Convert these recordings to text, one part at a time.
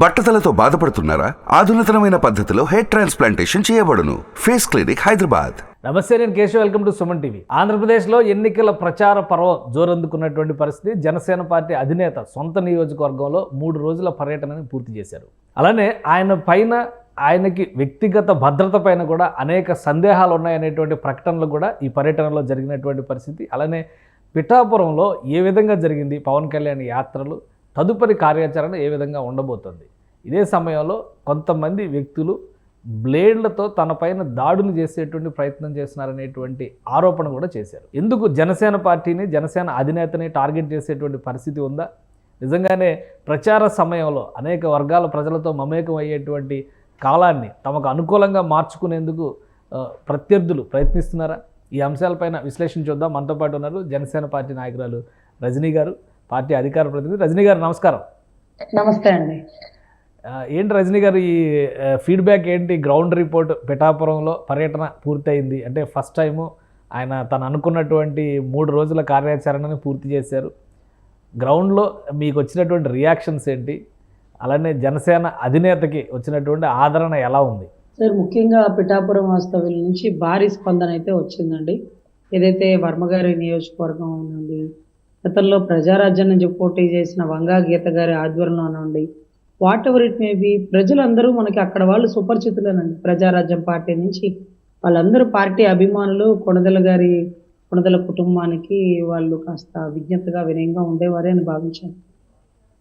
బట్టతలతో బాధపడుతున్నారా? ఆధునితనమైన పద్ధతిలో hair transplantation చేయబడును. Face clinic, Hyderabad. నమస్తే, నేను Keshav. Welcome to Suman TV. ఆంధ్రప్రదేశ్లో ఎన్నికల ప్రచార పర్వం జోరందుకున్నటువంటి పరిస్థితి. జనసేన పార్టీ అధినేత సొంత నియోజకవర్గంలో 3 రోజుల పర్యటనని పూర్తి చేశారు. అలానే ఆయనకి వ్యక్తిగత భద్రత పైన కూడా అనేక సందేహాలు ఉన్నాయనేటువంటి ప్రకటనలు కూడా ఈ పర్యటనలో జరిగినటువంటి పరిస్థితి. అలానే పిఠాపురంలో ఏ విధంగా జరిగింది పవన్ కళ్యాణ్ యాత్రలు, తదుపరి కార్యాచరణ ఏ విధంగా ఉండబోతుంది. ఇదే సమయంలో కొంతమంది వ్యక్తులు బ్లేడ్లతో తనపైన దాడులు చేసేటువంటి ప్రయత్నం చేస్తున్నారనేటువంటి ఆరోపణ కూడా చేశారు. ఎందుకు జనసేన పార్టీని, జనసేన అధినేతని టార్గెట్ చేసేటువంటి పరిస్థితి ఉందా? నిజంగానే ప్రచార సమయంలో అనేక వర్గాల ప్రజలతో మమేకం అయ్యేటువంటి కాలాన్ని తమకు అనుకూలంగా మార్చుకునేందుకు ప్రత్యర్థులు ప్రయత్నిస్తున్నారా? ఈ అంశాలపైన విశ్లేషణ చూద్దాం. మనతో పాటు ఉన్నారు జనసేన పార్టీ నాయకురాలు రజనీ గారు, పార్టీ అధికార ప్రతినిధి. రజనీ గారు నమస్కారం. నమస్తే అండి. ఏంటి రజనీ గారు, ఈ ఫీడ్బ్యాక్ ఏంటి? గ్రౌండ్ రిపోర్ట్, పిఠాపురంలో పర్యటన పూర్తయింది అంటే ఫస్ట్ టైము ఆయన తను అనుకున్నటువంటి 3 రోజుల కార్యాచరణని పూర్తి చేశారు. గ్రౌండ్లో మీకు వచ్చినటువంటి రియాక్షన్స్ ఏంటి? అలానే జనసేన అధినేతకి వచ్చినటువంటి ఆదరణ ఎలా ఉంది? సార్, ముఖ్యంగా పిఠాపురం వాస్తవ్యుల నుంచి భారీ స్పందన అయితే వచ్చిందండి. ఏదైతే వర్మగారి నియోజకవర్గం నుండి, గతంలో ప్రజారాజ్యం నుంచి పోటీ చేసిన వంగా గీత గారి ఆధ్వర్యంలో నుండి, what ever it may be, ప్రజలందరూ మనకి అక్కడ వాళ్ళు సుపరిచితులేనండి. ప్రజారాజ్యం పార్టీ నుంచి వాళ్ళందరూ పార్టీ అభిమానులు. కొణదెల కుటుంబానికి వాళ్ళు కాస్త విజ్ఞతగా, వినయంగా ఉండేవారే అని భావించాను.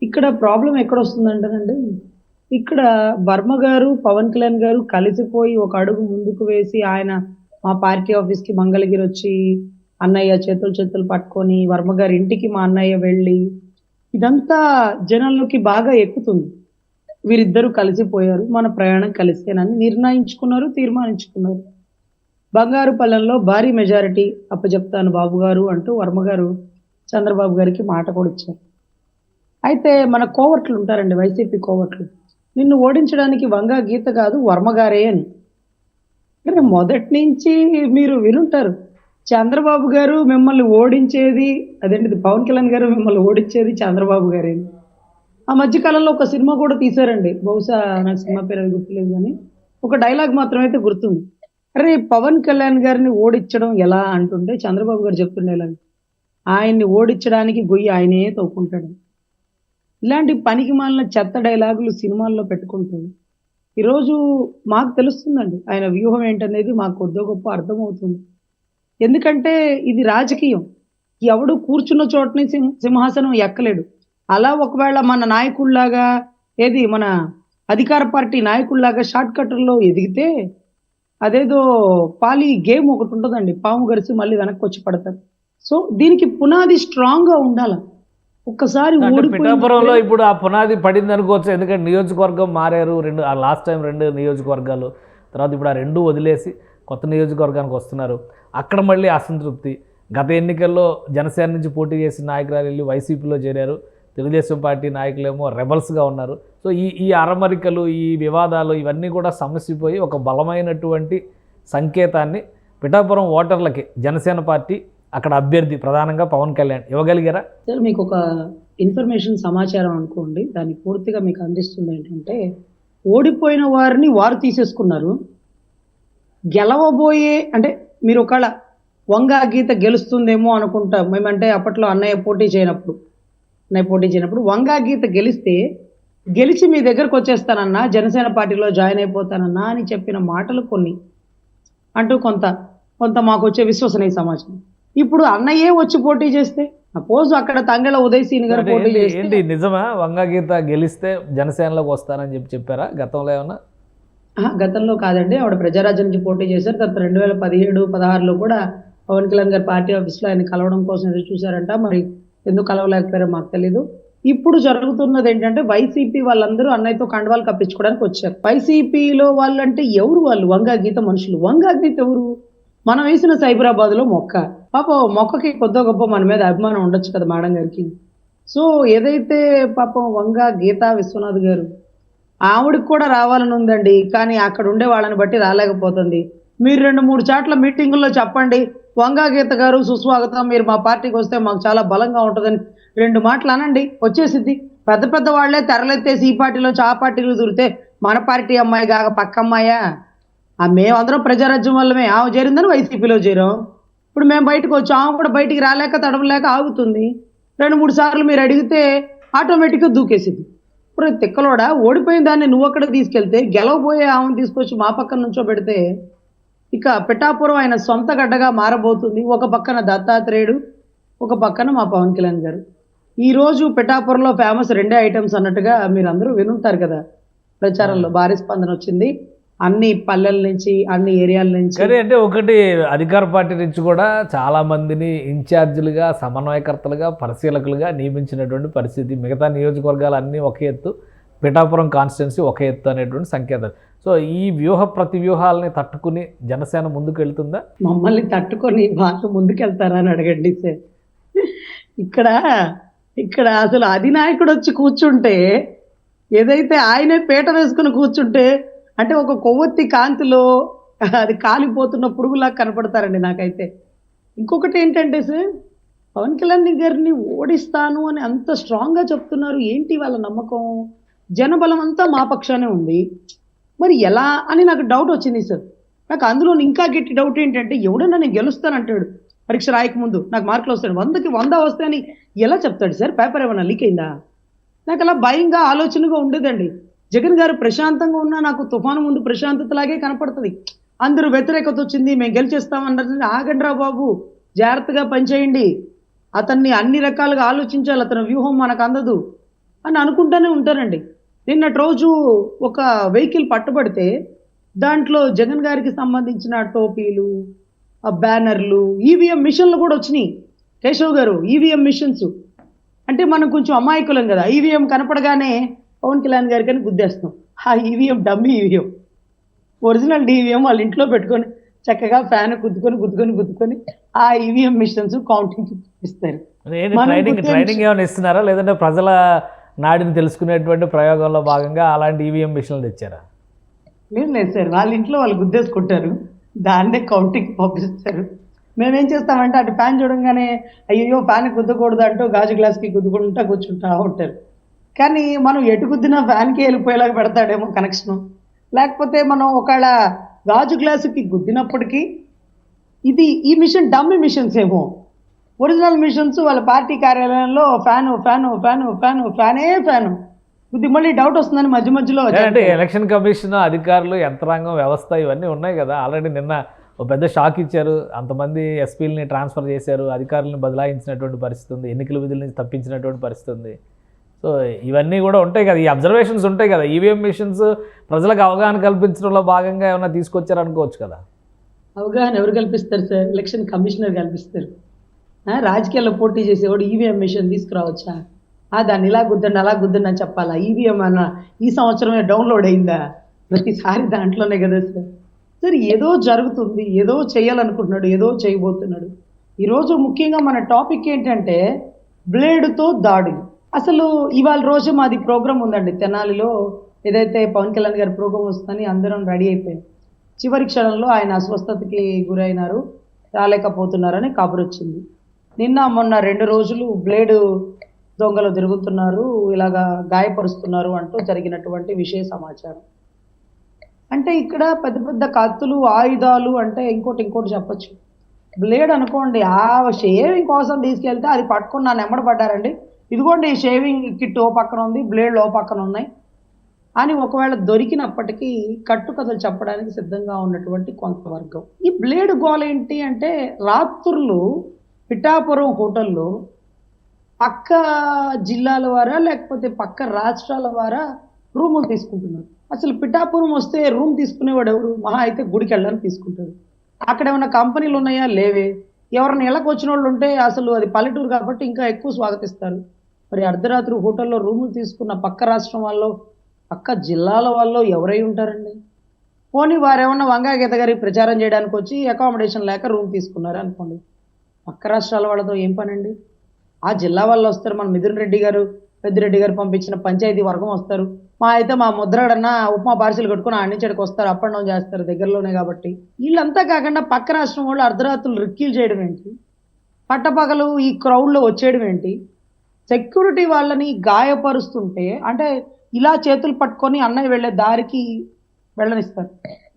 ఇక్కడ ప్రాబ్లం ఎక్కడొస్తుందంటేనండి, ఇక్కడ వర్మ గారు, పవన్ కళ్యాణ్ గారు కలిసిపోయి ఒక అడుగు ముందుకు వేసి, ఆయన మా పార్టీ ఆఫీస్కి మంగళగిరి వచ్చి అన్నయ్య చేతులు పట్టుకొని వర్మ గారి ఇంటికి మా అన్నయ్య వెళ్ళి, ఇదంతా జనాల్లోకి బాగా ఎక్కుతుంది. వీరిద్దరూ కలిసిపోయారు, మన ప్రయాణం కలిసేనని తీర్మానించుకున్నారు. బంగారుపల్లెంలో భారీ మెజారిటీ అప్పచెప్తాను బాబు గారు అంటూ వర్మ గారు చంద్రబాబు గారికి మాట కూడా ఇచ్చారు. అయితే మన కోవట్లు ఉంటారండి, వైసీపీ కోవట్లు, నిన్ను ఓడించడానికి వంగా గీత కాదు వర్మగారే అని. అంటే మొదటి నుంచి మీరు వినుంటారు, చంద్రబాబు గారు మిమ్మల్ని ఓడించేది అదేంటిది, పవన్ కళ్యాణ్ గారు మిమ్మల్ని ఓడించేది చంద్రబాబు గారే. ఆ మధ్యకాలంలో ఒక సినిమా కూడా తీశారండి, బహుశా నాకు సినిమా పేరు గుర్తులేదు కానీ ఒక డైలాగ్ మాత్రమైతే గుర్తుంది. అరే, పవన్ కళ్యాణ్ గారిని ఓడించడం ఎలా అంటుంటే చంద్రబాబు గారు చెప్తుండేలా, ఆయన్ని ఓడించడానికి గొయ్యి ఆయనే తవ్వుకుంటాడు. ఇలాంటి పనికి మాలిన చెత్త డైలాగులు సినిమాల్లో పెట్టుకుంటూ ఈరోజు మాకు తెలుస్తుందండి ఆయన వ్యూహం ఏంటనేది మాకు కొద్దో గొప్ప అర్థమవుతుంది. ఎందుకంటే ఇది రాజకీయం, ఎవడు కూర్చున్న చోటని సింహాసనం ఎక్కలేడు. అలా ఒకవేళ మన నాయకుల్లాగా, మన అధికార పార్టీ నాయకుల్లాగా షార్ట్ కట్టర్లో ఎదిగితే అదేదో పాలి గేమ్ ఒకటి ఉంటుందండి, పాము గరిసి మళ్ళీ వెనక్కి వచ్చి పడతారు. సో దీనికి పునాది స్ట్రాంగ్ గా ఉండాలి. ఒక్కసారి పిఠాపురంలో ఇప్పుడు ఆ పునాది పడింది అనుకోవచ్చు. ఎందుకంటే నియోజకవర్గం మారారు, లాస్ట్ టైం 2 నియోజకవర్గాలు, తర్వాత ఇప్పుడు ఆ 2 వదిలేసి కొత్త నియోజకవర్గానికి వస్తున్నారు. అక్కడ మళ్ళీ అసంతృప్తి. గత ఎన్నికల్లో జనసేన నుంచి పోటీ చేసిన నాయకురాలు వెళ్ళి వైసీపీలో చేరారు. తెలుగుదేశం పార్టీ నాయకులేమో రెబల్స్గా ఉన్నారు. సో ఈ అరమరికలు, ఈ వివాదాలు ఇవన్నీ కూడా సమస్యపోయి ఒక బలమైనటువంటి సంకేతాన్ని పిఠాపురం ఓటర్లకి జనసేన పార్టీ, అక్కడ అభ్యర్థి ప్రధానంగా పవన్ కళ్యాణ్ ఇవ్వగలిగారా? సార్, మీకు ఒక ఇన్ఫర్మేషన్ సమాచారం అనుకోండి, దాన్ని పూర్తిగా మీకు అందిస్తుంది. ఏంటంటే, ఓడిపోయిన వారిని వారు తీసేసుకున్నారు. గెలవబోయే అంటే మీరు ఒకవేళ వంగా గీత గెలుస్తుందేమో అనుకుంటాం మేమంటే, అప్పట్లో అన్నయ్య పోటీ చేయనప్పుడు వంగా గీత గెలిచి మీ దగ్గరకు వచ్చేస్తానన్నా, జనసేన పార్టీలో జాయిన్ అయిపోతానన్నా అని చెప్పిన మాటలు కొన్ని అంటూ కొంత మాకు వచ్చే విశ్వసనీయ సమాచారం. ఇప్పుడు అన్నయ్యే వచ్చి పోటీ చేస్తే, సపోజ్ అక్కడ తంగెళ్ళ ఉదయసీని గారు పోటీ చేస్తే, ఏంటి నిజమా వంగా గీత గెలిస్తే జనసేనలోకి వస్తానని చెప్పారా? గతంలో ఏమన్నా? గతంలో కాదండి, ఆవిడ ప్రజారాజ్యం నుంచి పోటీ చేశారు. తర్వాత 2017-16లో కూడా పవన్ కళ్యాణ్ గారి పార్టీ ఆఫీస్లో ఆయన కలవడం కోసం ఎదురు చూశారంట. మరి ఎందుకు కలవలేకపోయారో మాకు తెలీదు. ఇప్పుడు జరుగుతున్నది ఏంటంటే, వైసీపీ వాళ్ళందరూ అన్నయ్యతో కండవాలు కప్పించుకోవడానికి వచ్చారు. వైసీపీలో వాళ్ళంటే ఎవరు వాళ్ళు? వంగా గీత మనుషులు. వంగా గీత ఎవరు? మనం వేసిన సైబరాబాద్లో మొక్క. పాపం మొక్కకి కొద్దో గొప్ప మన మీద అభిమానం ఉండొచ్చు కదా మేడం గారికి. సో ఏదైతే పాపం వంగా గీతా విశ్వనాథ్ గారు, ఆవిడకి కూడా రావాలని ఉందండి, కానీ అక్కడ ఉండే వాళ్ళని బట్టి రాలేకపోతుంది. మీరు 2-3 చాట్ల మీటింగుల్లో చెప్పండి, వంగా గీత గారు సుస్వాగతం, మీరు మా పార్టీకి వస్తే మాకు చాలా బలంగా ఉంటుందని 2 మాటలు అనండి, వచ్చేసిద్ది. పెద్ద పెద్ద వాళ్ళే తెరలెత్తేసి ఈ పార్టీలో ఆ పార్టీలో దూరితే మన పార్టీ అమ్మాయి కాక పక్క అమ్మాయా? మేమందరం ప్రజారాజ్యం వల్లమే ఆమె చేరిందని వైసీపీలో చేరాం. ఇప్పుడు మేము బయటకు వచ్చాం, ఆమె కూడా బయటికి రాలేక తడవలేక ఆగుతుంది. 2-3 సార్లు మీరు అడిగితే ఆటోమేటిక్గా దూకేసింది. ఇప్పుడు తిక్కలోడా ఓడిపోయిన దాన్ని నువ్వు అక్కడ తీసుకెళ్తే గెలవబోయే ఆమెను తీసుకొచ్చి మా పక్కన నుంచో పెడితే ఇక పిఠాపురం ఆయన సొంత గడ్డగా మారబోతుంది. ఒక పక్కన దత్తాత్రేయుడు, ఒక పక్కన మా పవన్ కళ్యాణ్ గారు. ఈ రోజు పిఠాపురంలో ఫేమస్ 2 ఐటమ్స్ అన్నట్టుగా మీరు అందరూ వినుంటారు కదా. ప్రచారంలో భారీ స్పందన వచ్చింది, అన్ని పల్లెల నుంచి అన్ని ఏరియాల నుంచి. కానీ అంటే ఒకటి అధికార పార్టీ నుంచి కూడా చాలా మందిని ఇన్ఛార్జీలుగా, సమన్వయకర్తలుగా, పరిశీలకులుగా నియమించినటువంటి పరిస్థితి. మిగతా నియోజకవర్గాలు అన్నీ ఒక ఎత్తు, పిఠాపురం కాన్స్టిట్యున్సీ ఒక ఎత్తు అనేటువంటి సంకేతం. సో ఈ ప్రతి వ్యూహాలని తట్టుకుని జనసేన ముందుకు వెళ్తుందా? మమ్మల్ని తట్టుకొని వాళ్ళు ముందుకెళ్తారా అని అడగండి సార్. ఇక్కడ అసలు అధినాయకుడు వచ్చి కూర్చుంటే, ఏదైతే ఆయనే పీట వేసుకుని కూర్చుంటే, అంటే ఒక కొవ్వొత్తి కాంతిలో అది కాలిపోతున్న పురుగులా కనపడతారండి నాకైతే. ఇంకొకటి ఏంటంటే సార్, పవన్ కళ్యాణ్ గారిని ఓడిస్తాను అని అంత స్ట్రాంగ్గా చెప్తున్నారు. ఏంటి వాళ్ళ నమ్మకం? జనబలం అంతా మా పక్షానే ఉంది, మరి ఎలా అని నాకు డౌట్ వచ్చింది సార్. నాకు అందులో ఇంకా గట్టి డౌట్ ఏంటంటే, ఎవడన్నా నేను గెలుస్తానంటాడు పరీక్ష రాయక ముందు, నాకు మార్కులు వస్తాడు, 100కి 100 వస్తాయని ఎలా చెప్తాడు సార్? పేపర్ ఏమైనా లీక్ అయిందా? నాకు అలా భయంగా ఆలోచనగా ఉండేదండి. జగన్ గారు ప్రశాంతంగా ఉన్నా నాకు తుఫాను ముందు ప్రశాంతతలాగే కనపడుతుంది. అందరూ వ్యతిరేకత వచ్చింది, మేము గెలిచేస్తామన్నారు. ఆగండ్రా బాబు, జాగ్రత్తగా పనిచేయండి, అతన్ని అన్ని రకాలుగా ఆలోచించాలి, అతని వ్యూహం మనకు అందదు అని అనుకుంటూనే ఉంటారండి. నిన్నటి రోజు ఒక వెహికల్ పట్టుబడితే దాంట్లో జగన్ గారికి సంబంధించిన టోపీలు, బ్యానర్లు, ఈవీఎం మిషన్లు కూడా వచ్చినాయి. కేశవ్ గారు, ఈవీఎం మిషన్స్ అంటే మనం కొంచెం అమాయకులం కదా. ఈవీఎం కనపడగానే పవన్ కళ్యాణ్ గారికి అని గుద్దేస్తాం. ఆ EVM dummy EVM, original EVM వాళ్ళ ఇంట్లో పెట్టుకొని చక్కగా ఫ్యాన్ గుద్దుకొని ఆ ఈవీఎం మిషన్స్ కౌంటింగ్ ఇస్తారు. ట్రైనింగ్ ఏమైనా ఇస్తున్నారా, లేదంటే ప్రజల నాడిని తెలుసుకునేటువంటి ప్రయోగంలో భాగంగా అలాంటి ఈవీఎం మిషన్లు తెచ్చారా? లేదు సార్, వాళ్ళ ఇంట్లో వాళ్ళు గుద్దేసుకుంటారు, దాన్నే కౌంటింగ్ పంపిస్తారు. మేమేం చేస్తామంటే అటు ఫ్యాన్ చూడంగానే అయ్యో ఫ్యాన్ గుద్దకూడదు అంటూ గాజు గ్లాస్కి గుద్దుకుంటా కూర్చుంటా ఉంటారు. కానీ మనం ఎటు గుద్దినా ఫ్యాన్కి వెళ్ళిపోయేలాగా పెడతాడేమో కనెక్షను. లేకపోతే మనం ఒకవేళ గాజు గ్లాసుకి గుద్దినప్పటికీ ఈ మిషన్ డమ్మీ మిషన్స్ ఏమో, ఒరిజినల్ మిషన్స్ వాళ్ళ పార్టీ కార్యాలయంలో ఫ్యానే కొద్ది మళ్ళీ డౌట్ వస్తుందని మధ్యలో. అంటే ఎలక్షన్ కమిషన్ అధికారులు, యంత్రాంగం, వ్యవస్థ ఇవన్నీ ఉన్నాయి కదా. ఆల్రెడీ నిన్న ఒక పెద్ద షాక్ ఇచ్చారు, అంతమంది ఎస్పీలని ట్రాన్స్ఫర్ చేశారు, అధికారులను బదలాయించినటువంటి పరిస్థితి ఉంది, ఎన్నికల విధుల నుంచి తప్పించినటువంటి పరిస్థితి ఉంది. సో ఇవన్నీ కూడా ఉంటాయి కదా, ఈ అబ్జర్వేషన్స్ ఉంటాయి కదా. ఈవీఎం మిషన్స్ ప్రజలకు అవగాహన కల్పించడంలో భాగంగా ఏమైనా తీసుకొచ్చారు అనుకోవచ్చు కదా. అవగాహన ఎవరు కల్పిస్తారు సార్? ఎలక్షన్ కమిషనర్ కల్పిస్తారు. రాజకీయాల్లో పోటీ చేసేవాడు ఈవీఎం మిషన్ తీసుకురావచ్చా? దాన్ని ఇలా గుద్దండి అలా గుద్దండి అని చెప్పాలా? ఈవీఎం అన్న ఈ సంవత్సరమే డౌన్లోడ్ అయిందా? ప్రతిసారి దాంట్లోనే కదా సార్. ఏదో జరుగుతుంది, ఏదో చేయాలనుకుంటున్నాడు, ఏదో చేయబోతున్నాడు. ఈరోజు ముఖ్యంగా మన టాపిక్ ఏంటంటే బ్లేడ్తో దాడులు. అసలు ఇవాళ రోజు మాది ప్రోగ్రామ్ ఉందండి తెనాలిలో, ఏదైతే పవన్ కళ్యాణ్ గారి ప్రోగ్రామ్ వస్తుందని అందరం రెడీ అయిపోయాం. చివరి క్షణంలో ఆయన అస్వస్థతకి గురైనారు, రాలేకపోతున్నారని కబురు వచ్చింది. నిన్న మొన్న 2 రోజులు బ్లేడు దొంగలు తిరుగుతున్నారు, ఇలాగా గాయపరుస్తున్నారు అంటూ జరిగినటువంటి విషయ సమాచారం. అంటే ఇక్కడ పెద్ద పెద్ద కత్తులు, ఆయుధాలు అంటే ఇంకోటి చెప్పచ్చు. బ్లేడ్ అనుకోండి, ఆ షేవింగ్ కోసం తీసుకెళ్తే అది పట్టుకుని నా నెమ్మడ పడ్డారండి, ఇదిగోండి షేవింగ్ కిట్ ఓ పక్కన ఉంది, బ్లేడ్లు ఓ పక్కన ఉన్నాయి అని ఒకవేళ దొరికినప్పటికీ కట్టుకథలు చెప్పడానికి సిద్ధంగా ఉన్నటువంటి కొంత వర్గం. ఈ బ్లేడ్ గోల ఏంటి అంటే, రాత్రులు పిఠాపురం హోటల్లో పక్క జిల్లాల వారా లేకపోతే పక్క రాష్ట్రాల వారా రూములు తీసుకుంటున్నారు. అసలు పిఠాపురం వస్తే రూమ్ తీసుకునేవాడు ఎవరు? మహా అయితే గుడికి వెళ్ళడానికి తీసుకుంటాడు. అక్కడ ఏమైనా కంపెనీలు ఉన్నాయా? లేవే. ఎవరైనా ఇళ్ళకి వచ్చిన వాళ్ళు ఉంటే అసలు అది పల్లెటూరు కాబట్టి ఇంకా ఎక్కువ స్వాగతిస్తారు. మరి అర్ధరాత్రి హోటల్లో రూములు తీసుకున్న పక్క రాష్ట్రం వాళ్ళు, పక్క జిల్లాల వాళ్ళు ఎవరై ఉంటారండి? పోనీ వారేమన్నా వంగా గీత గారి ప్రచారం చేయడానికి వచ్చి అకామిడేషన్ లేక రూమ్ తీసుకున్నారు అనుకోండి, పక్క రాష్ట్రాల వాళ్ళతో ఏం పనండి? ఆ జిల్లా వాళ్ళు వస్తారు, మన మిథున్ రెడ్డి గారు, పెద్దిరెడ్డి గారు పంపించిన పంచాయతీ వర్గం వస్తారు, మా ముద్రాడన్నా ఉప్మా పార్సిల్ కట్టుకుని ఆడి నుంచి అక్కడికి వస్తారు, అప్ అండ్ డౌన్ చేస్తారు దగ్గరలోనే కాబట్టి. వీళ్ళంతా కాకుండా పక్క రాష్ట్రం వాళ్ళు అర్ధరాత్రులు రిక్కీలు చేయడం ఏంటి, పట్టపగలు ఈ క్రౌడ్లో వచ్చేయడం ఏంటి, సెక్యూరిటీ వాళ్ళని గాయపరుస్తుంటే అంటే ఇలా చేతులు పట్టుకొని అన్నయ్య వెళ్ళే దారికి వెళ్ళనిస్తారు.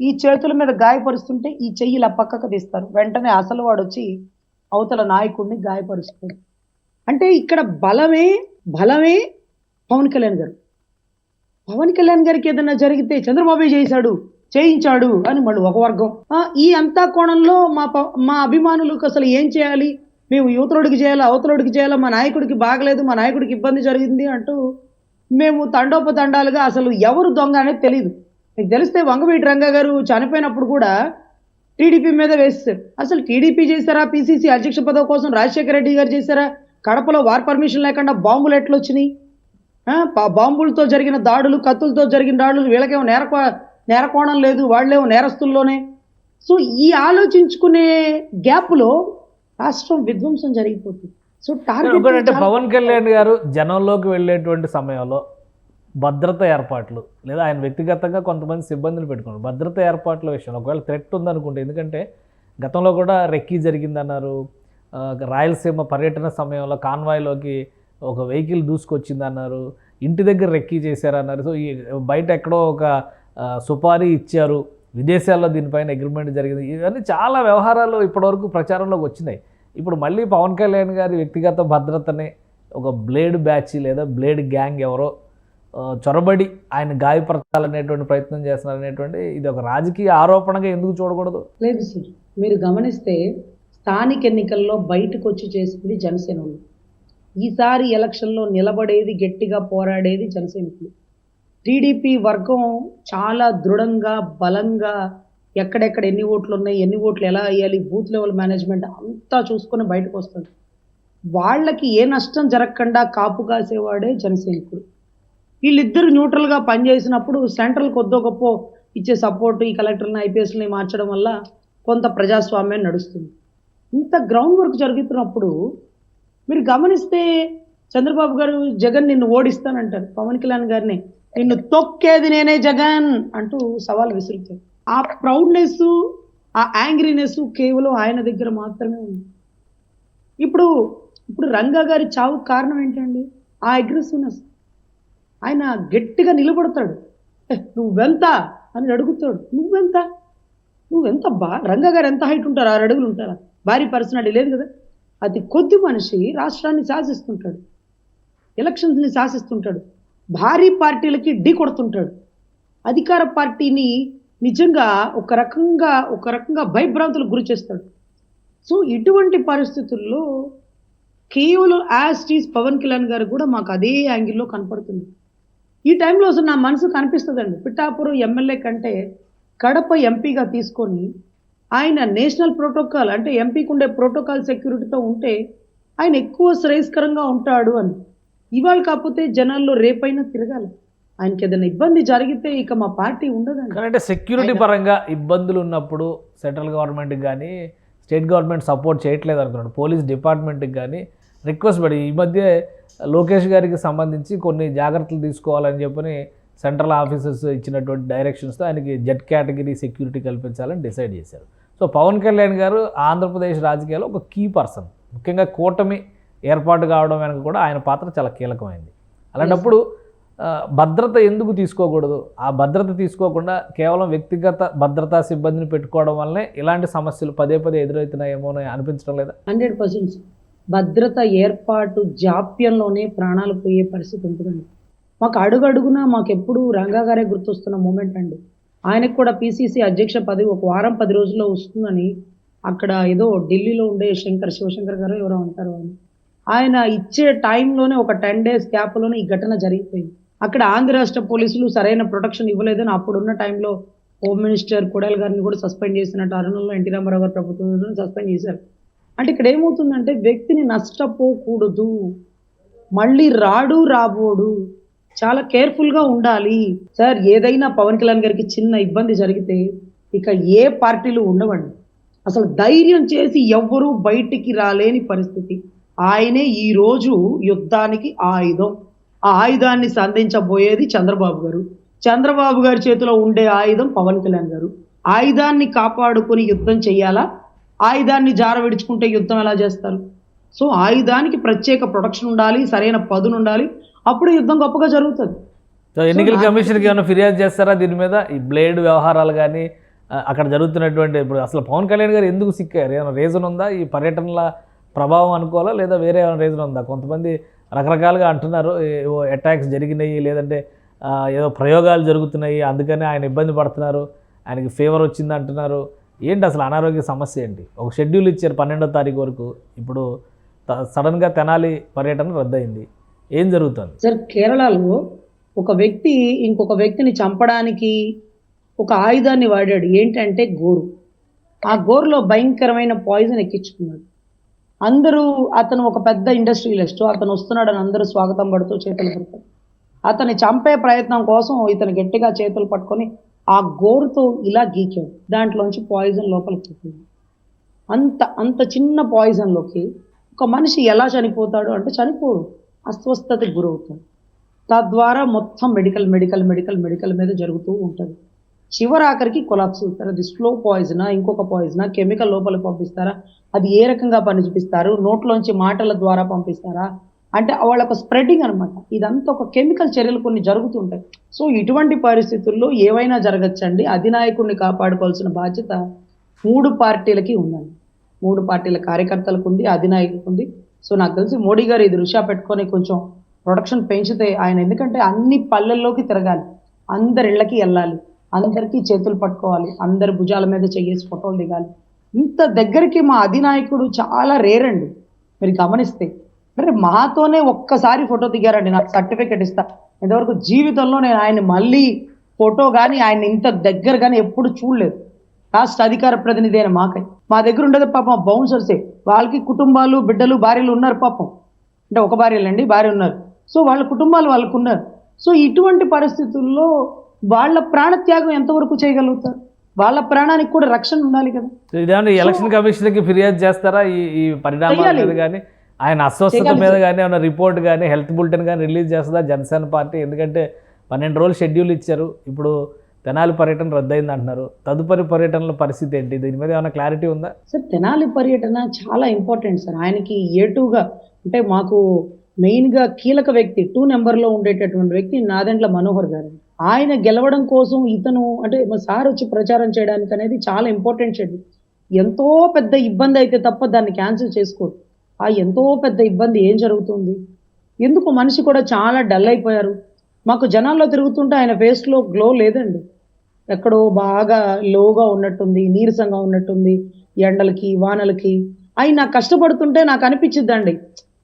ఈ చేతుల మీద గాయపరుస్తుంటే ఈ చెయ్యి ఇలా పక్కకు తీస్తారు. వెంటనే అసలు వాడు వచ్చి అవతల నాయకుడిని గాయపరుస్తాడు. అంటే ఇక్కడ బలమే పవన్ కళ్యాణ్ గారు. పవన్ కళ్యాణ్ గారికి ఏదైనా జరిగితే చంద్రబాబే చేయించాడు అని మళ్ళీ ఒక వర్గం. ఈ అంతా కోణంలో మా అభిమానులకు అసలు ఏం చేయాలి, మేము యువతలోడికి చేయాలా, అవతలోడికి చేయాలా, మా నాయకుడికి బాగలేదు, మా నాయకుడికి ఇబ్బంది జరిగింది అంటూ మేము తండోపతండాలుగా అసలు ఎవరు దొంగ అనేది తెలియదు. మీకు తెలిస్తే వంగవీటి రంగా గారు చనిపోయినప్పుడు కూడా టీడీపీ మీద వేస్తారు. అసలు టీడీపీ చేశారా, పిసిసి అధ్యక్ష పదవి కోసం రాజశేఖర రెడ్డి గారు చేశారా, కడపలో వార్ పర్మిషన్ లేకుండా బాంబులు ఎట్లా వచ్చినాయి, బాంబులతో జరిగిన దాడులు, కత్తులతో జరిగిన దాడులు, వీళ్ళకేమో నేరకోణం లేదు, వాళ్ళేమో నేరస్తుల్లోనే. సో ఈ ఆలోచించుకునే గ్యాప్లో రాష్ట్రం విధ్వంసం జరిగిపోతుంది. సో టార్గెట్ పవన్ కళ్యాణ్ గారు జనంలోకి వెళ్ళేటువంటి సమయంలో భద్రత ఏర్పాట్లు లేదా ఆయన వ్యక్తిగతంగా కొంతమంది సిబ్బందిని పెట్టుకున్నారు. భద్రత ఏర్పాట్ల విషయంలో ఒకవేళ థ్రెట్ ఉందనుకుంటే, ఎందుకంటే గతంలో కూడా రెక్కీ జరిగిందన్నారు, రాయలసీమ పర్యటన సమయంలో కాన్వాయ్లోకి ఒక వెహికల్ దూసుకొచ్చిందన్నారు, ఇంటి దగ్గర రెక్కీ చేశారన్నారు. సో ఈ బయట ఎక్కడో ఒక సుపారీ ఇచ్చారు, విదేశాల్లో దీనిపైన అగ్రిమెంట్ జరిగింది, ఇవన్నీ చాలా వ్యవహారాలు ఇప్పటివరకు ప్రచారంలోకి వచ్చినాయి. ఇప్పుడు మళ్ళీ పవన్ కళ్యాణ్ గారి వ్యక్తిగత భద్రతని ఒక బ్లేడ్ బ్యాచ్ లేదా బ్లేడ్ గ్యాంగ్ ఎవరో చొరబడి ఆయన గాయపరచాలనేటువంటి ప్రయత్నం చేస్తున్నారనేటువంటి ఇది ఒక రాజకీయ ఆరోపణగా ఎందుకు చూడకూడదు? లేదు సార్, మీరు గమనిస్తే స్థానిక ఎన్నికల్లో బయటకు వచ్చి చేసింది జనసేన. ఈసారి ఎలక్షన్లో నిలబడేది, గట్టిగా పోరాడేది జనసైనికులు. టీడీపీ వర్గం చాలా దృఢంగా, బలంగా ఎక్కడెక్కడ ఎన్ని ఓట్లు ఉన్నాయి, ఎన్ని ఓట్లు ఎలా వేయాలి, బూత్ లెవెల్ మేనేజ్మెంట్ అంతా చూసుకొని బయటకు వస్తుంది. వాళ్ళకి ఏ నష్టం జరగకుండా కాపు కాసేవాడే జనసైనికుడు. వీళ్ళిద్దరు న్యూట్రల్గా పనిచేసినప్పుడు సెంట్రల్ కొద్దో గొప్ప ఇచ్చే సపోర్టు, ఈ కలెక్టర్ని ఐపీఎస్ని మార్చడం వల్ల కొంత ప్రజాస్వామ్యం నడుస్తుంది. ఇంత గ్రౌండ్ వర్క్ జరుగుతున్నప్పుడు మీరు గమనిస్తే చంద్రబాబు గారు జగన్ నిన్ను ఓడిస్తానంటారు, పవన్ కళ్యాణ్ గారిని నిన్ను తొక్కేది నేనే జగన్ అంటూ సవాల్ విసురుతారు. ఆ ప్రౌడ్నెస్, ఆ యాంగ్రీనెస్ కేవలం ఆయన దగ్గర మాత్రమే ఉంది. ఇప్పుడు రంగా గారి చావుకు కారణం ఏంటండి? ఆ అగ్రెసివ్నెస్. ఆయన గట్టిగా నిలబడతాడు, నువ్వెంత అని అడుగుతాడు. నువ్వెంత రంగా గారు ఎంత హైట్ ఉంటారు? 6 అడుగులు ఉంటారా? భారీ పర్సనాలిటీ లేదు కదా. అతి కొద్ది మనిషి రాష్ట్రాన్ని శాసిస్తుంటాడు, ఎలక్షన్స్ని శాసిస్తుంటాడు, భారీ పార్టీలకి ఢీ కొడుతుంటాడు, అధికార పార్టీని నిజంగా ఒక రకంగా భయభ్రాంతులకు గురి చేస్తాడు. సో ఇటువంటి పరిస్థితుల్లో కేవలం యాజ్ టీజ్ పవన్ కళ్యాణ్ గారు కూడా మాకు అదే యాంగిల్లో కనపడుతుంది. ఈ టైంలో అసలు నా మనసు కనిపిస్తుందండి, పిఠాపురం ఎమ్మెల్యే కంటే కడప ఎంపీగా తీసుకొని ఆయన నేషనల్ ప్రోటోకాల్ అంటే ఎంపీకి ఉండే ప్రోటోకాల్ సెక్యూరిటీతో ఉంటే ఆయన ఎక్కువ శ్రేయస్కరంగా ఉంటాడు అని. ఇవాళ కాకపోతే జనాల్లో రేపైనా తిరగాలి. ఆయనకి ఏదైనా ఇబ్బంది జరిగితే ఇక మా పార్టీ ఉండదండి. అంటే సెక్యూరిటీ పరంగా ఇబ్బందులు ఉన్నప్పుడు సెంట్రల్ గవర్నమెంట్కి కానీ స్టేట్ గవర్నమెంట్ సపోర్ట్ చేయట్లేదు అనుకున్నాడు, పోలీస్ డిపార్ట్మెంట్కి కానీ రిక్వెస్ట్ పడి ఈ మధ్య లోకేష్ గారికి సంబంధించి కొన్ని జాగ్రత్తలు తీసుకోవాలని చెప్పని సెంట్రల్ ఆఫీసర్స్ ఇచ్చినటువంటి డైరెక్షన్స్తో ఆయనకి జెడ్ కేటగిరీ సెక్యూరిటీ కల్పించాలని డిసైడ్ చేశారు. సో పవన్ కళ్యాణ్ గారు ఆంధ్రప్రదేశ్ రాజకీయాల్లో ఒక కీ పర్సన్, ముఖ్యంగా కూటమి ఏర్పాటు కావడం వెనక కూడా ఆయన పాత్ర చాలా కీలకమైంది. అలాంటప్పుడు భద్రత ఎందుకు తీసుకోకూడదు? ఆ భద్రత తీసుకోకుండా కేవలం వ్యక్తిగత భద్రతా సిబ్బందిని పెట్టుకోవడం వల్లనే ఇలాంటి సమస్యలు పదే ఎదురవుతున్నాయేమో అని అనిపించడం లేదా? 100% భద్రత ఏర్పాటు జాప్యంలోనే ప్రాణాలు పోయే పరిస్థితి ఉంటుందండి. మాకు అడుగడుగునా మాకు ఎప్పుడు రంగా గారే గుర్తొస్తున్న మూమెంట్ అండి. ఆయనకు కూడా పిసిసి అధ్యక్ష పదవి ఒక వారం 10 రోజుల్లో వస్తుందని అక్కడ ఏదో ఢిల్లీలో ఉండే శివశంకర్ గారు ఎవరో అంటారు, ఆయన ఇచ్చే టైంలోనే ఒక 10 days గ్యాప్లోనే ఈ ఘటన జరిగిపోయింది. అక్కడ ఆంధ్ర రాష్ట్ర పోలీసులు సరైన ప్రొటెక్షన్ ఇవ్వలేదని అప్పుడున్న టైంలో హోమ్ మినిస్టర్ కొడాలి గారిని కూడా సస్పెండ్ చేసినట్టు, అరుణంలో ఎన్టీ రామారావు గారు ప్రభుత్వం సస్పెండ్ చేశారు. అంటే ఇక్కడ ఏమవుతుందంటే వ్యక్తిని నష్టపోకూడదు, మళ్ళీ రాబోడు, చాలా కేర్ఫుల్గా ఉండాలి. సార్ ఏదైనా పవన్ కళ్యాణ్ గారికి చిన్న ఇబ్బంది జరిగితే ఇక ఏ పార్టీలు ఉండవండి. అసలు ధైర్యం చేసి ఎవ్వరూ బయటికి రాలేని పరిస్థితి. ఆయనే ఈరోజు యుద్ధానికి ఆయుధం. ఆ ఆయుధాన్ని సంధించబోయేది చంద్రబాబు గారు. చంద్రబాబు గారి చేతిలో ఉండే ఆయుధం పవన్ కళ్యాణ్ గారు. ఆయుధాన్ని కాపాడుకొని యుద్ధం చెయ్యాలా? ఆయుధాన్ని జార విడుచుకుంటే యుద్ధం ఎలా చేస్తారు? సో ఆయుధానికి ప్రత్యేక ప్రొటెక్షన్ ఉండాలి, సరైన పదును ఉండాలి, అప్పుడు యుద్ధం గొప్పగా జరుగుతుంది. సో ఎన్నికల కమిషన్కి ఏమైనా ఫిర్యాదు చేస్తారా దీని మీద, ఈ బ్లేడ్ వ్యవహారాలు కానీ అక్కడ జరుగుతున్నటువంటి? ఇప్పుడు అసలు పవన్ కళ్యాణ్ గారు ఎందుకు సిక్కారు? ఏమైనా రీజన్ ఉందా? ఈ పర్యటనల ప్రభావం అనుకోవాలా, లేదా వేరే ఏమైనా రీజన్ ఉందా? కొంతమంది రకరకాలుగా అంటున్నారు, ఏవో అటాక్స్ జరిగినాయి, లేదంటే ఏదో ప్రయోగాలు జరుగుతున్నాయి, అందుకని ఆయన ఇబ్బంది పడుతున్నారు, ఆయనకి ఫీవర్ వచ్చింది అంటున్నారు. ఏంటి అసలు అనారోగ్య సమస్య ఏంటి? ఒక షెడ్యూల్ ఇచ్చారు 12వ తారీఖు వరకు, ఇప్పుడు సడన్గా తెనాలి పర్యటన రద్దయింది. ఏం జరుగుతుంది సార్? కేరళలో ఒక వ్యక్తి ఇంకొక వ్యక్తిని చంపడానికి ఒక ఆయుధాన్ని వాడాడు. ఏంటంటే గోరు. ఆ గోరులో భయంకరమైన పాయిజన్ ఎక్కించుకున్నాడు. అందరూ, అతను ఒక పెద్ద ఇండస్ట్రియలిస్ట్, అతను వస్తున్నాడని అందరూ స్వాగతం పడుతూ చేతులు పడతారు. అతన్ని చంపే ప్రయత్నం కోసం ఇతను గట్టిగా చేతులు పట్టుకొని ఆ గోరుతో ఇలా గీకాడు. దాంట్లోంచి పాయిజన్ లోపలికి చెప్పింది. అంత చిన్న పాయిజన్లోకి ఒక మనిషి ఎలా చనిపోతాడు అంటే చనిపోడు, అస్వస్థతకి గురవుతాడు. తద్వారా మొత్తం మెడికల్ మీద జరుగుతూ ఉంటుంది. చివరాఖరికి కొలాప్స్ అవుతారు. అది స్లో పాయిజనా, ఇంకొక పాయిజనా, కెమికల్ లోపలికి పంపిస్తారా, అది ఏ రకంగా పనిచేపిస్తారు, నోట్లోంచి మాటల ద్వారా పంపిస్తారా అంటే వాళ్ళకు స్ప్రెడ్డింగ్ అనమాట. ఇదంతా ఒక కెమికల్ చర్యలు కొన్ని జరుగుతుంటాయి. సో ఇటువంటి పరిస్థితుల్లో ఏవైనా జరగచ్చండి. అధినాయకుడిని కాపాడుకోవాల్సిన బాధ్యత 3 పార్టీలకి ఉందండి. 3 పార్టీల కార్యకర్తలకు ఉంది, అధినాయకులకు ఉంది. సో నాకు తెలిసి మోడీ గారు ఇది దృష్ట్యా పెట్టుకొని కొంచెం ప్రొడక్షన్ పెంచితే ఆయన, ఎందుకంటే అన్ని పల్లెల్లోకి తిరగాలి, అందరి ఇళ్ళకి వెళ్ళాలి, అందరికీ చేతులు పట్టుకోవాలి, అందరి భుజాల మీద చెయ్యేసి ఫోటోలు దిగాలి. ఇంత దగ్గరికి మా అధినాయకుడు చాలా రేర్ అండి. మీరు గమనిస్తే అంటే మాతోనే ఒక్కసారి ఫోటో దిగారండి, నాకు సర్టిఫికెట్ ఇస్తా. ఇంతవరకు జీవితంలో నేను ఆయన మళ్ళీ ఫోటో కానీ ఆయన ఇంత దగ్గర కానీ ఎప్పుడు చూడలేదు. రాష్ట్ర అధికార ప్రతినిధి అయిన మా దగ్గర ఉండేది పాపం బౌన్సర్సే. వాళ్ళకి కుటుంబాలు, బిడ్డలు, భార్యలు ఉన్నారు పాపం. అంటే ఒక భార్యలండి, భార్య ఉన్నారు. సో వాళ్ళ కుటుంబాలు వాళ్ళకు ఉన్నారు. సో ఇటువంటి పరిస్థితుల్లో వాళ్ళ ప్రాణత్యాగం ఎంతవరకు చేయగలుగుతారు? వాళ్ళ ప్రాణానికి కూడా రక్షణ ఉండాలి కదా. ఇదేమన్నా ఎలక్షన్ కమిషన్కి ఫిర్యాదు చేస్తారా ఈ పరిణామాల మీద కానీ, ఆయన అస్వస్థత మీద కానీ ఏమైనా రిపోర్ట్ కానీ, హెల్త్ బులెటిన్ కానీ రిలీజ్ చేస్తుందా జనసేన పార్టీ? ఎందుకంటే 12 రోజులు షెడ్యూల్ ఇచ్చారు, ఇప్పుడు తెనాలి పర్యటన రద్దయింది అంటున్నారు. తదుపరి పర్యటనల పరిస్థితి ఏంటి? దీని మీద ఏమైనా క్లారిటీ ఉందా? సార్ తెనాలి పర్యటన చాలా ఇంపార్టెంట్ సార్. ఆయనకి ఏటుగా అంటే మాకు మెయిన్గా కీలక వ్యక్తి 2 నెంబర్లో ఉండేటటువంటి వ్యక్తి నాదెండ్ల మనోహర్ గారు. ఆయన గెలవడం కోసం ఇతను అంటే మా సార్ వచ్చి ప్రచారం చేయడానికి అనేది చాలా ఇంపార్టెంట్ షెడ్యూల్. ఎంతో పెద్ద ఇబ్బంది అయితే తప్ప దాన్ని క్యాన్సిల్ చేసుకోరు. ఆ ఎంతో పెద్ద ఇబ్బంది ఏం జరుగుతుంది? ఎందుకు మనిషి కూడా చాలా డల్ అయిపోయారు. మాకు జనాల్లో తిరుగుతుంటే ఆయన ఫేస్లో గ్లో లేదండి, ఎక్కడో బాగా లోగా ఉన్నట్టుంది, నీరసంగా ఉన్నట్టుంది, ఎండలకి వానలకి. ఆయన కష్టపడుతుంటే నాకు అనిపించిద్దండి,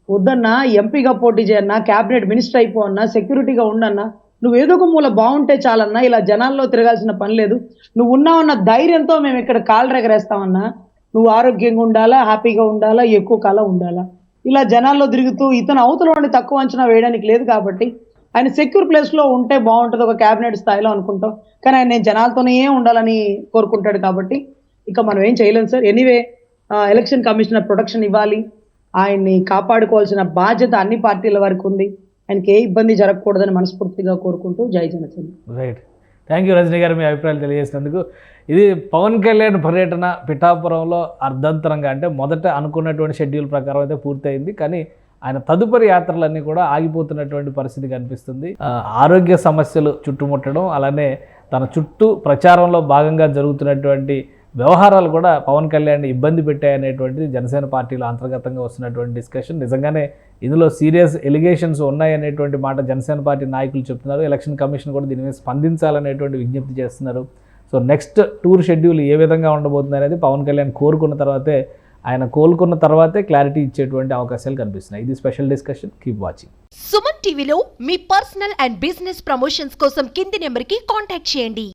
వద్దన్నా ఎంపీగా పోటీ చేయన్నా, క్యాబినెట్ మినిస్టర్ అయిపోవన్నా, సెక్యూరిటీగా ఉండన్నా, నువ్వు ఏదో ఒక మూల బాగుంటే చాలన్నా, ఇలా జనాల్లో తిరగాల్సిన పని లేదు, నువ్వు ఉన్నావన్న ధైర్యంతో మేము ఇక్కడ కాళ్ళు రెగరేస్తామన్నా, నువ్వు ఆరోగ్యంగా ఉండాలా, హ్యాపీగా ఉండాలా, ఎక్కువ కాలం ఉండాలా. ఇలా జనాల్లో తిరుగుతూ ఇతను అవతల తక్కువ అంచనా వేయడానికి లేదు. కాబట్టి ఆయన సెక్యూర్ ప్లేస్లో ఉంటే బాగుంటుంది, ఒక క్యాబినెట్ స్థాయిలో అనుకుంటాం. కానీ ఆయన నేను జనాలతోనే ఉండాలని కోరుకుంటాడు. కాబట్టి ఇక మనం ఏం చేయలేం sir. Anyway election commissioner protection ఇవ్వాలి, ఆయన్ని కాపాడుకోవాల్సిన బాధ్యత అన్ని పార్టీల వరకు ఉంది. ఆయనకి ఏ ఇబ్బంది జరగకూడదని మనస్ఫూర్తిగా కోరుకుంటూ జై Janasena. Right, thank you Rajani గారు, మీ అభిప్రాయాలు తెలియజేసినందుకు. ఇది పవన్ కళ్యాణ్ పర్యటన పిఠాపురంలో అర్ధంతరంగా, అంటే మొదట అనుకున్నటువంటి షెడ్యూల్ ప్రకారం అయితే పూర్తయింది, కానీ ఆయన తదుపరి యాత్రలన్నీ కూడా ఆగిపోతున్నటువంటి పరిస్థితి కనిపిస్తుంది. ఆరోగ్య సమస్యలు చుట్టుముట్టడం, అలానే తన చుట్టూ ప్రచారంలో భాగంగా జరుగుతున్నటువంటి వ్యవహారాలు కూడా పవన్ కళ్యాణ్ని ఇబ్బంది పెట్టాయనేటువంటిది జనసేన పార్టీలో అంతర్గతంగా వస్తున్నటువంటి డిస్కషన్. నిజంగానే ఇందులో సీరియస్ ఎలిగేషన్స్ ఉన్నాయనేటువంటి మాట జనసేన పార్టీ నాయకులు చెప్తున్నారు. ఎలక్షన్ కమిషన్ కూడా దీని మీద స్పందించాలనేటువంటి విజ్ఞప్తి చేస్తున్నారు. సో నెక్స్ట్ టూర్ షెడ్యూల్ ఏ విధంగా ఉండబోతుంది అనేది పవన్ కళ్యాణ్ ఆయన కోలుకున్న తర్వాతే క్లారిటీ ఇచ్చేటువంటి అవకాశాలు కనిపిస్తున్నాయి. ఇది special discussion. Keep watching. Suman టీవీలో మీ పర్సనల్ అండ్ బిజినెస్ ప్రమోషన్స్ కోసం కింది నెంబర్కి కాంటాక్ట్ చేయండి.